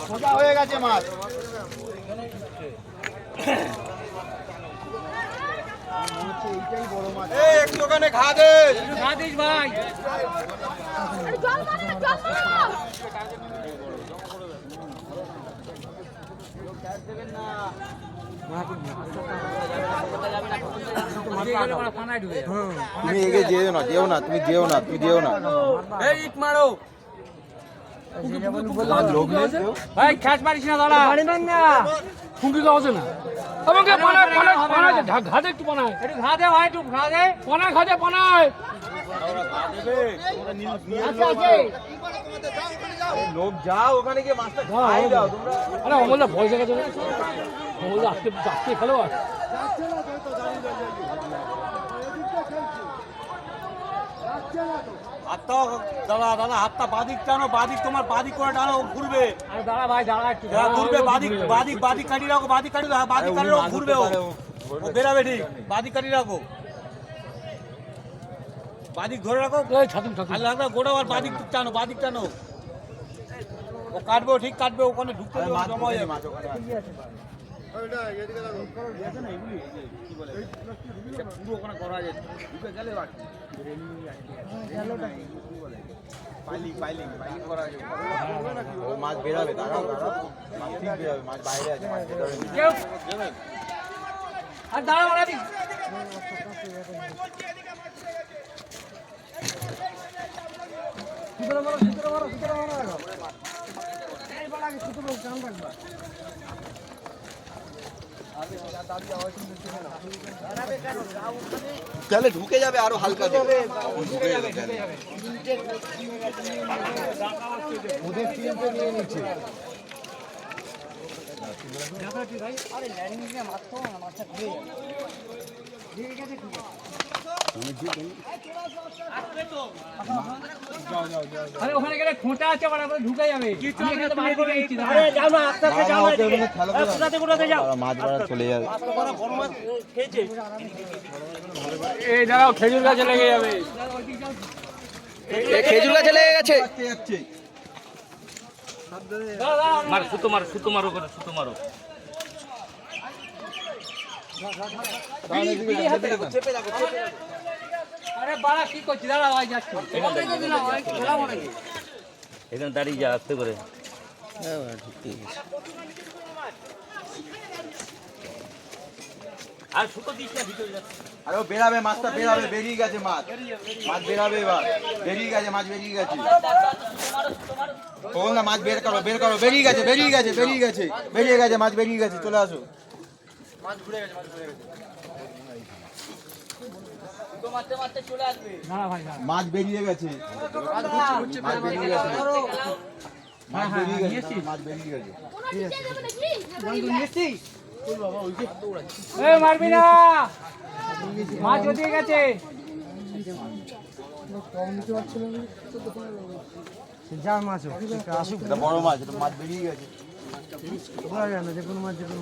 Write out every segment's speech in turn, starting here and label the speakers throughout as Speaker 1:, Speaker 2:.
Speaker 1: সোজা হয়ে গেছে মাছ। এইটাই বড় মাছ। একটু ওখানে ঘা দিস ভাই। তুমি এগে যেও না, তুমি যেও না।
Speaker 2: এই ইট মারো।
Speaker 1: লোক নেই
Speaker 2: ভাই খ্যাচ মারিস না দাঁড়া। মারিবেন না। ফুঙ্কি গাওছে না। আমাকে পানায় ঘাদে একটু পানায়। একটু ঘা দে ভাই, একটু ঘা দে। পানায় ঘা দে পানায়।
Speaker 1: লোক যাও ওখানে গিয়ে মাছটা খাই দাও তোমরা।
Speaker 2: আরে অমলদা ভয় জায়গা যাবে। অমলদা আজকে খেলো আর।
Speaker 3: দাদা হাতটা বাদিক টানো, বাদিক তোমার বাদিক করে টানো, ঘুরবে।
Speaker 2: আরে দাঁড়া ভাই দাঁড়া একটু।
Speaker 3: ঘুরবে বাদিক কাটি রাখো, বাদিক কাটি রাখো, ঘুরবে ও বেরাবে ঠিক। বাদিক কাটি রাখো, বাদিক ধরে রাখো। আল্লাহ গোড়া আর বাদিক টানো। ও কাটবে, ঠিক কাটবে, ওখানে ঢুকতে জমা হয়ে যাবে। পুরো ওখানে করা যায়, ঢুকে গেলে
Speaker 1: মাছ বেরাবে, দাঁড়াও মাছ ঠিক বেরাবে, মাছ বাইরে আছে, মাছ বেরাবে।
Speaker 2: আর দাঁড়া মারাবি।
Speaker 1: তাহলে ঢুকে যাবে আরো হালকা ঢুকে যাবে। ওদের তিনটে নিয়ে নিচ্ছে।
Speaker 2: আরে ওখানে গেলে খোঁটা আছে, ঢুকে যাবে।
Speaker 1: মাছ ধরা চলে যাবে।
Speaker 2: এই দাঁড়াও, খেজুর গাছে লেগে যাবে।
Speaker 1: খেজুর গাছে লেগে গেছে।
Speaker 3: সুতো মারো করে, সুতো মারো।
Speaker 2: আরে বাড়া কি করছিস? দাঁড়া ভাই যাচ্ছি।
Speaker 3: এখানে দাঁড়িয়ে যা আস্তে করে। আর সুতো দিস না, ভিতরে যাচ্ছে।
Speaker 1: আরে ও বেরাবে, মাছটা বেরাবে, বেরিয়ে গেছে মাছ বেরাবে এবার, বেরিয়ে গেছে মাছ, বেরিয়ে গেছে। না মাছ বের করো, বেরিয়ে গেছে মাছ, বেরিয়ে গেছে। চলে আসো, মাছ ঘুরে গেছে। মাছ বেরিয়ে গেছে,
Speaker 2: মারবি না, মাছ ওদিকে গেছে। যা মাছ আসুক,
Speaker 1: বড় মাছ, মাছ বেরিয়ে গেছে।
Speaker 2: যে কোনো মাছ, যে কোনো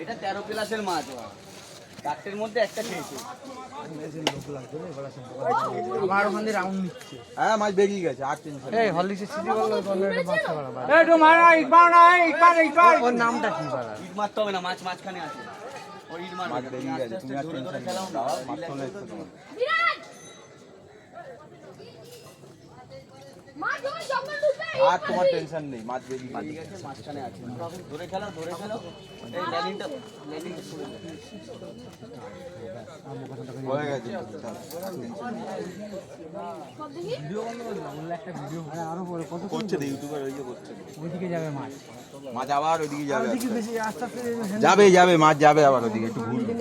Speaker 3: এটা 13 ক্লাসের মাছ, চারটের মধ্যে একটা খেয়েছে।
Speaker 2: আবার ওখান দিয়ে রাউন্ড নিচ্ছে।
Speaker 1: হ্যাঁ মাছ বেরিয়ে গেছে, আর টেনশন।
Speaker 2: এই হরলিক্সের সিটি বললো অলরেডি বাচ্চা বাড়া। এই তো মারা ইট মারা, ইট ওর নামটা কি বাড়া?
Speaker 3: ইট মারতে হবে না, মাঝখানে আছে। ওই ইট মারবে,
Speaker 1: মাছ বেরিয়ে গেছে, তুমি আর টেনশন নাও, মাছ চলে এসেছে তোমার। আর তোমার টেনশন নেই, মাছ বেরিয়ে গেছে,
Speaker 3: মাঝখানে আছে। ধরে খেলো। এই ল্যান্ডিংটা ছুড়ে দাও।
Speaker 1: হয়ে গেছে।
Speaker 2: আরো পরে কত
Speaker 1: করছে তো ইউটিউবার, ওই যে করছে,
Speaker 2: ওইদিকে যাবে মাছ
Speaker 1: আবার ওইদিকে যাবে,
Speaker 2: বেশি আস্তে আস্তে
Speaker 1: যাবে মাছ যাবে আবার ওদিকে, একটু ঘুরবে।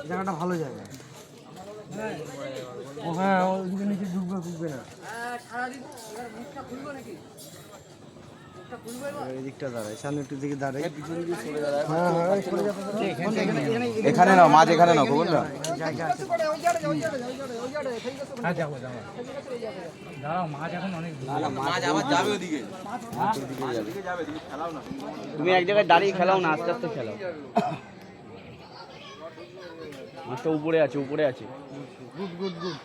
Speaker 2: জায়গাটা ভালো জায়গা। ও হ্যাঁ, ওইদিকে নিচে ঢুকবে না। এদিকটা দাঁড়ায়, সামনে একটু দিকে দাঁড়ায়,
Speaker 1: এখানে নাও মাছ, এখানে নাও, খবর না
Speaker 2: দাঁড়াও, মাছ এখন অনেক
Speaker 1: মাছ আবার যাবে ওদিকে।
Speaker 3: তুমি এক জায়গায় দাঁড়িয়ে খেলাও না, আস্তে আস্তে খেলাও।
Speaker 4: মাছটা উপরে আছে, উপরে আছে।
Speaker 3: Good good good.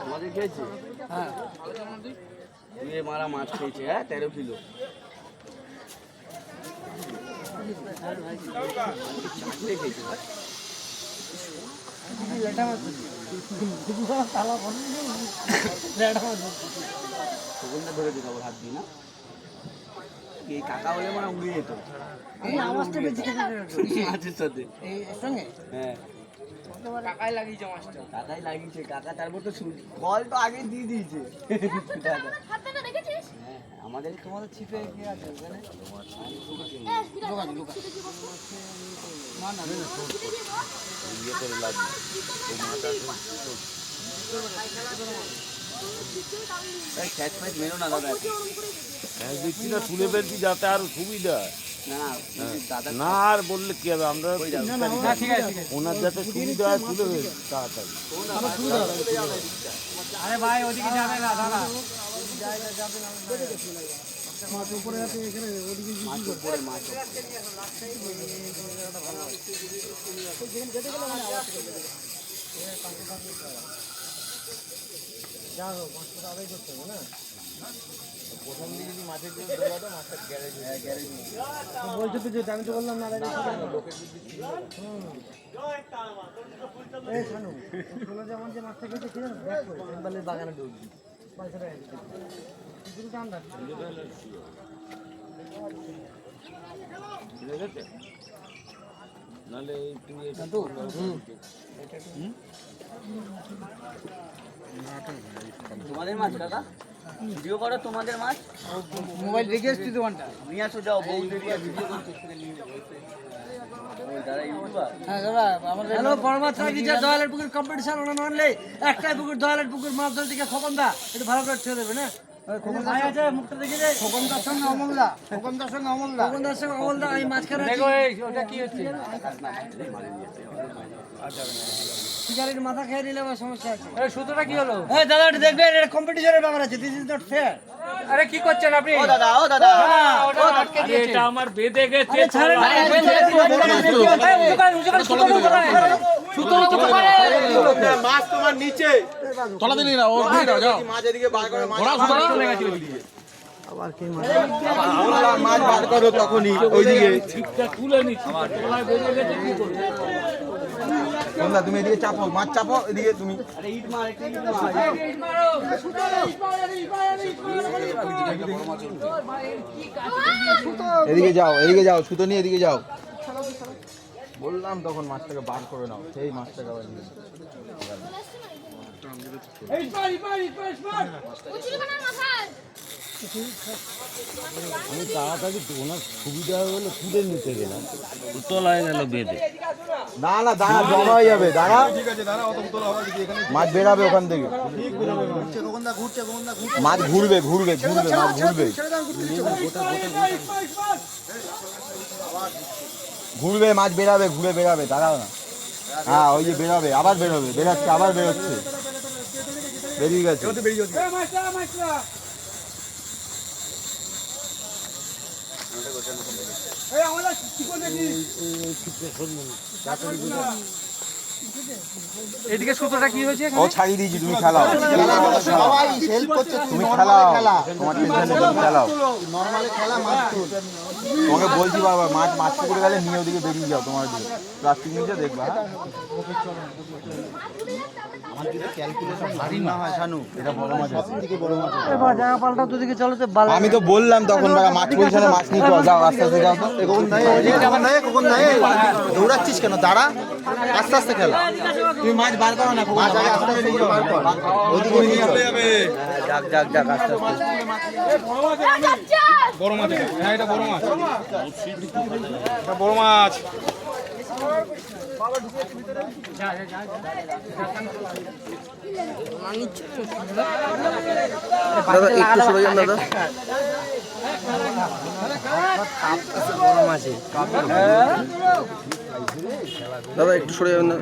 Speaker 4: আমাদের খেয়েছে?
Speaker 2: হ্যাঁ
Speaker 4: দুয়ে মারা মাছ খেয়েছে, হ্যাঁ 13 কিলো। তখন ধরে দিন ওর হাত দিয়ে না, এই কাকা হলে মানে উড়ে যেত মাছের সাথে। হ্যাঁ কাকাই লাগিয়েছে মাছটা, কাকাই লাগিয়েছে। কাকা তারপর তো কল তো আগে দিয়ে দিয়েছে। হ্যাঁ আমাদের তোমাদের ছিপে কি আছে ওখানে? ক্যাচ ম্যাচ মেরো না দাদা,
Speaker 5: দিচ্ছি না, তুলে ফেলছি যাতে আরো সুবিধা।
Speaker 4: না দাদা
Speaker 5: না আর বললে কি হবে, আমরা
Speaker 2: ঠিক আছে
Speaker 5: ওনার যাতে সুবিধা হয় তুলে ফেলছি তাড়াতাড়ি।
Speaker 2: আরে ভাই ওদিকে যাবে না দাদা
Speaker 4: মাছ উপরে মাছ
Speaker 3: বলছো তো যেটা আমি তো বললাম না যেমন যে মাছটা খেতে ছিল বাগানে ঢুকবি
Speaker 5: নাহলে তুমি
Speaker 4: তোমাদের মাছ দাদা ভিডিও করো, তোমাদের মাছ
Speaker 2: মোবাইল রেখে এসছি দোকানটা।
Speaker 4: নিয়ে আসো, যাও বউ দেরি ভিডিও করতে দাদা ইউটিউবার।
Speaker 2: হ্যাঁ দাদা আমাদের হ্যালো পরমাত্রা গিয়ে দয়ালের পুকুর কম্পিটিশন ওনা মানলে একটাই পুকুর দয়ালের পুকুর মাছ ধরতে গিয়ে খোকন দা একটু ভালো করে ছেড়ে দেবে না। ভাই আছে মুখটা দেখে দে। খোকনদার সঙ্গে অমলদা, খোকনদার সঙ্গে অমলদা এই মাঝখানে দেখো ওটা কি হচ্ছে? সিগারেট মাথা খেয়ে নিলে আমার সমস্যা আছে। আরে সুতোটা কি হলো? এই দাদা একটু দেখবেন, এটা কম্পিটিশনের ব্যাপার আছে, দিস ইজ নট ফেয়ার। আরে কি করছেন আপনি?
Speaker 4: ও দাদা
Speaker 2: ওটা আটকে দিয়েছে।
Speaker 5: এটা আমার বেঁধে গেছে।
Speaker 2: ছাড়েন না,
Speaker 1: মাছ তোমার নিচে তলাতে নিয়ে না, ওর দিকে যাও, মাছ এদিকে বার করে মাছ চলে গেছে ওইদিকে। আবার কি মাছ বার করো তখনই ওইদিকে।
Speaker 5: ঠিকঠাক তুলে নিচ্ছি, তলায় বেঁধে গেছে, কি করবো?
Speaker 1: তোমরা তুমি এদিকে চাপো, মাছ চাপো এদিকে তুমি।
Speaker 4: আরে ইট মার, একটা ইট মার।
Speaker 1: এদিকে যাও, এদিকে যাও, সুতো নিয়ে এদিকে যাও। বললাম তখন মাছটাকে বার করে নাও, সেই মাছটাকে আবার নিয়ে
Speaker 5: আমি তাড়াতাড়ি ওনার সুবিধা হলে তুলে নিতে গেলাম, তলায় গেল বেঁধে।
Speaker 1: না না দাঁড়া, জমা হয়ে যাবে, দাঁড়া। মাছ বেরাবে ওখান থেকে, মাছ ঘুরবে ঘুরবে ঘুরবে, মাছ ঘুরবে ঘুরবে, মাছ বেরাবে, ঘুরে বেরাবে, দাঁড়াও না। হ্যাঁ ওই যে বেরাবে, আবার বেরোবে, বেরাচ্ছে, আবার বেরোচ্ছে, বেরিয়ে গেছে।
Speaker 2: এদিকে সুতোটা কি হয়েছে?
Speaker 1: ও ছাড়িয়ে দিয়েছি, তুমি খেলাও, তুমি খেলাও, তোমার টেনশন নেই, তুমি খেলাও। তোমাকে বলছি বাবা, মাছ মাছ পুকুরে গেলে নিয়ে ওদিকে বেরিয়ে যাও, তোমার দিকে প্লাস্টিক নিচে দেখবা। আমার যদি ক্যালকুলেশন ভারী না হয় শানু, এটা বড় মাছ আছে, থেকে বড় মাছ আছে।
Speaker 2: এবার জায়গা পাল্টা দুদিকে চলো তো।
Speaker 1: আমি তো বললাম তখন বাবা, মাছ পজিশনে মাছ নিয়ে যাও, আস্তে আস্তে যাও তো। দৌড়াচ্ছিস কেন, দাঁড়া, আস্তে আস্তে খেলা। তুমি মাছ বার করো না, মাছ আগে আস্তে আস্তে বার কর, ওদিকে নিয়ে যাবে।
Speaker 4: যাক যাক যাক আস্তে আস্তে।
Speaker 3: বড় মাছ, হ্যাঁ এটা বড় মাছ, এটা বড় মাছ।
Speaker 4: দাদা একটু সরে যান দাদা। দাদা একটু সরে যাবেন না।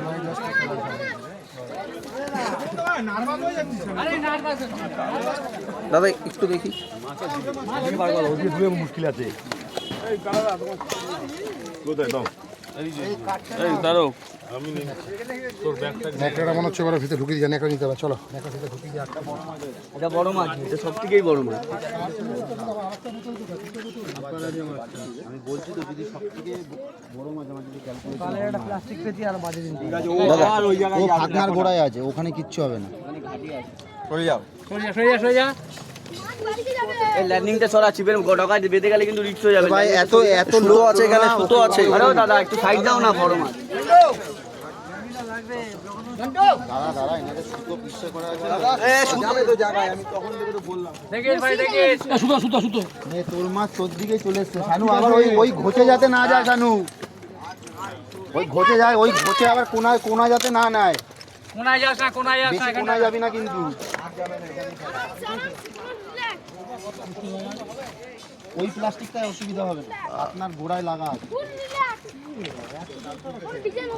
Speaker 4: দাদা একটু দেখি।
Speaker 5: মুশকিল আছে কোথায় দাও এই দাঁড়ো আমি তোর ব্যাগটা
Speaker 6: ন্যাকড়াটা মনে হচ্ছে এবার ভিতরে ঢুকিয়ে দিয়ে ন্যাকড়া নিতে হবে চলো ন্যাকড়া ভিতরে ঢুকিয়ে দিয়ে একটা
Speaker 4: এটা বড় মাছ, এটা সব থেকেই বড় মাছ।
Speaker 1: আমি বলছি তো যদি সবথেকে বড় মাছ আমার যদি ক্যালকুলেট
Speaker 2: তাহলে একটা প্লাস্টিক পেতি আর বাজে দিন।
Speaker 1: ঠিক আছে, ও আর ওই জায়গায়
Speaker 6: ও ফাতনার গোড়ায় আছে ওখানে কিচ্ছু হবে না
Speaker 1: চলে যাও।
Speaker 2: সরে যা
Speaker 4: এই ল্যান্ডিংটা ছড়া চিপের গোটাকা বেঁধে গেলে কিন্তু রিস্ক হয়ে যাবে।
Speaker 1: ভাই এত
Speaker 4: সুতো আছে এখানে, সুতো আছে। আরে দাদা একটু সাইড দাও না, বড় মাছ।
Speaker 6: দাদা দাদা এনাদের সুতো পিসে করা আছে
Speaker 1: যাবে তো জায়গায়, আমি তখন থেকে তো বললাম।
Speaker 6: নে তোর মাছ তোর দিকেই চলে এসছে শানু আবার ওই ঘোচে যাতে না যায় শানু ওই ঘোচে যায় ওই ঘোচে আবার কোনা যাতে না নেয়
Speaker 2: কোনায় যাস না, কোনায় যাস না,
Speaker 6: বেশি কোনায় যাবি না কিন্তু ওই প্লাস্টিকটায় অসুবিধা হবে না আপনার গোড়ায় লাগা আছে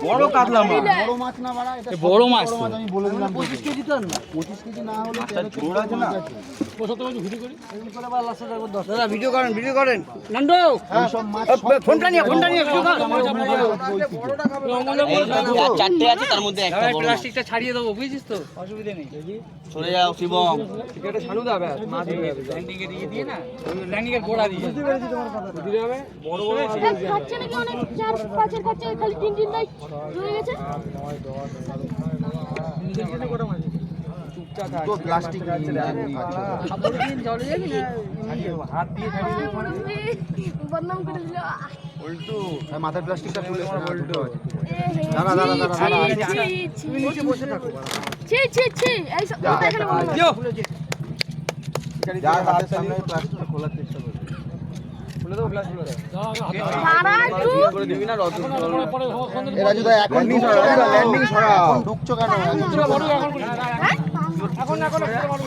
Speaker 1: বড় কাতলা মাছ,
Speaker 6: বড় মাছ না বাড়া এটা
Speaker 2: বড় মাছ
Speaker 6: আমি বলে দিলাম
Speaker 2: 25 কেজি তো না।
Speaker 6: 25 কেজি না হলে
Speaker 1: ছোট আছে না।
Speaker 2: দাদা ভিডিও করেন, ভিডিও করেন। নন্দ
Speaker 6: সব মাছ
Speaker 2: ফোনটা নিয়ে ভিডিও কর।
Speaker 4: চারটে আছে তার মধ্যে একটা বড় মাছ।
Speaker 2: প্লাস্টিকটা ছাড়িয়ে দেবো, বুঝছিস তো, অসুবিধা নেই।
Speaker 4: সরে যাও শিবম।
Speaker 2: এটা ছাড়ু দাবে মাছ ল্যান্ডিং এ দিয়ে না, ল্যান্ডিং এর গোড়া দিয়ে বুঝতে পেরেছি তোমার কথা। বুঝতে হবে বড় বড় মাছ
Speaker 7: খাচ্ছে নাকি অনেক, 4-5 খাচ্ছে, খালি 3 নাই হয়ে গেছে।
Speaker 6: তো প্লাস্টিক
Speaker 2: জলে যাবি না, হাত দিয়ে
Speaker 7: বদনাম করে দিল।
Speaker 6: মাথার প্লাস্টিকটা তুলে
Speaker 7: তুমি নিচে বসে থাকো। ছি ছি ছি, এই সব কথা এখানে বলো না।
Speaker 1: যার হাতের সামনে প্লাস্টিকটা খোলার চেষ্টা করবে।
Speaker 7: তারা একটু
Speaker 4: করে দিবি না রত।
Speaker 6: এরা যদি এখন ল্যান্ডিং ছড়া এখন ঢুকছো কেন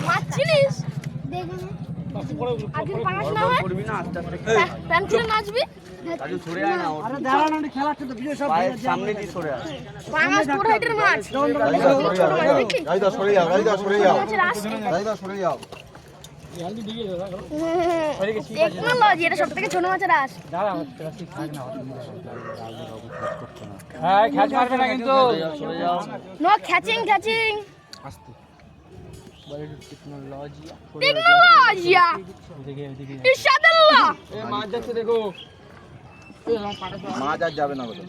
Speaker 7: মাছ ছিলিস আগে পাঁচ না হয় প্যান খুলে নাচবি।
Speaker 4: রাজু সরে আয় না, ওর
Speaker 2: আরে দাঁড়া না, খেলাচ্ছে তো ভিডিও সব
Speaker 4: পায়ের সামনে দিয়ে সরে আয়।
Speaker 7: পাঁচ তোর হাইটের মাছ। দেখি
Speaker 1: রাইদা সরে যাও, রাইদা সরে যাও,
Speaker 7: মাছের আস
Speaker 1: রাইদা সরে যাও।
Speaker 7: টেকনোলজি, এটা সব থেকে ছোট মাছের আস।
Speaker 2: হ্যাঁ, খ্যাচ মারবে না কিন্তু।
Speaker 4: সরে যাও।
Speaker 7: নো ক্যাচিং ক্যাচিং টেকনোলজি ইনশাআল্লাহ।
Speaker 2: এই মাছ যাচ্ছে দেখো।
Speaker 1: মাছ আর যাবে না বলে।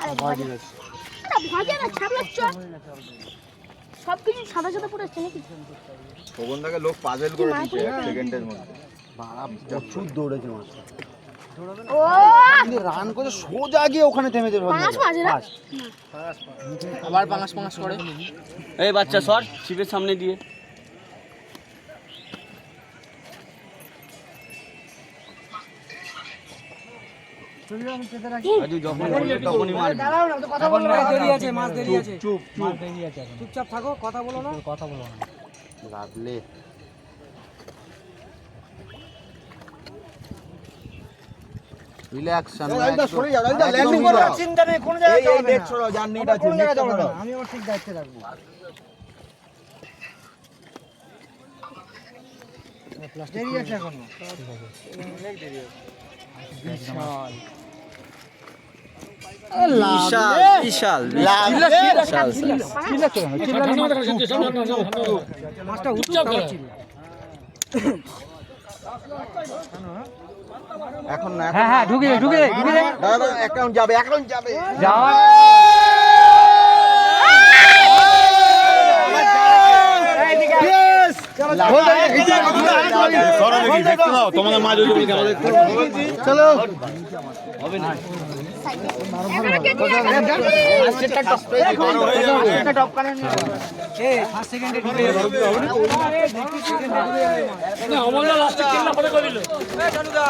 Speaker 7: আরে ভাজে না ছাড়লাচ্ছ, সব কিছু সাদা সাদা পড়ে আসছে নাকি?
Speaker 1: খোকনদাকে লোক পাজেল করে দিচ্ছে 1 সেকেন্ডের মধ্যে।
Speaker 6: প্রচুর দৌড়েছে মাছ
Speaker 7: ও
Speaker 6: রান করে সোজা গিয়ে ওখানে থেমেছে
Speaker 7: পাঁচ মাছ না,
Speaker 2: আবার পাঙাশ পাঙাশ করে।
Speaker 4: এই বাচ্চা সর ছিপের সামনে দিয়ে। রাজু যখন বলবে তখনই মারবি।
Speaker 2: দাঁড়াও না, তো কথা বলো না, দেরি আছে, মাছ দেরি আছে। চুপ চুপ, দেরি আছে। চুপচাপ থাকো, কথা বলো না, কথা বলো না।
Speaker 6: লাগলে রিল্যাক্স
Speaker 1: রাইদা সরে যাও, রাইদা ল্যান্ডিং করো।
Speaker 2: চিন্তা নেই, কোন জায়গায়
Speaker 1: এই
Speaker 2: যাবে
Speaker 1: নেট
Speaker 2: না।
Speaker 1: ছড়াও, যার নেট আছে
Speaker 2: কোন জায়গায়
Speaker 1: নেটটা
Speaker 2: যাবে না,
Speaker 1: ছড়াও।
Speaker 2: আমি আমার ঠিক দায়িত্বে রাখবো। দেরি আছে এখনো।
Speaker 4: বিশাল বিশাল
Speaker 2: মাছটা উঠছে
Speaker 1: এখন না,
Speaker 2: হ্যাঁ হ্যাঁ, ঢুকে দে, ঢুকে দে, ঢুকে দে।
Speaker 1: দাদা অ্যাকাউন্ট যাবে, অ্যাকাউন্ট যাবে।
Speaker 2: যাও।
Speaker 5: তোমাদের মাছ
Speaker 1: চলো
Speaker 7: এখানে কে দিয়ে
Speaker 2: এ ফার্স্ট সেকেন্ডে ঢুকে যাবে। না অমলা লাস্টে কেন করে করিল? এ জানুদা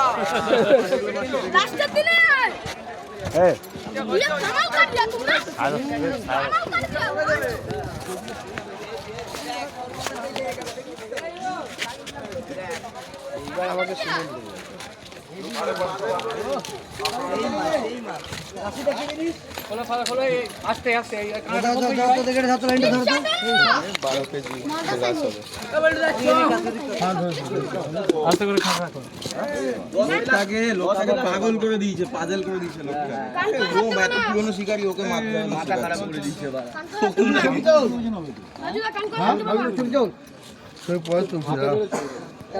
Speaker 7: লাস্টের দিনে
Speaker 1: এই
Speaker 7: ये कमाल कर दिया तुमने कमाल कर दिया
Speaker 1: লোকটাকে পাগল করে দিয়েছে, পাজল করে দিয়েছে লোকটা। ও এত পুরনো শিকারী, ওকে মাথা খারাপ করে দিয়েছে বাবা।
Speaker 7: রাজুদা কান করে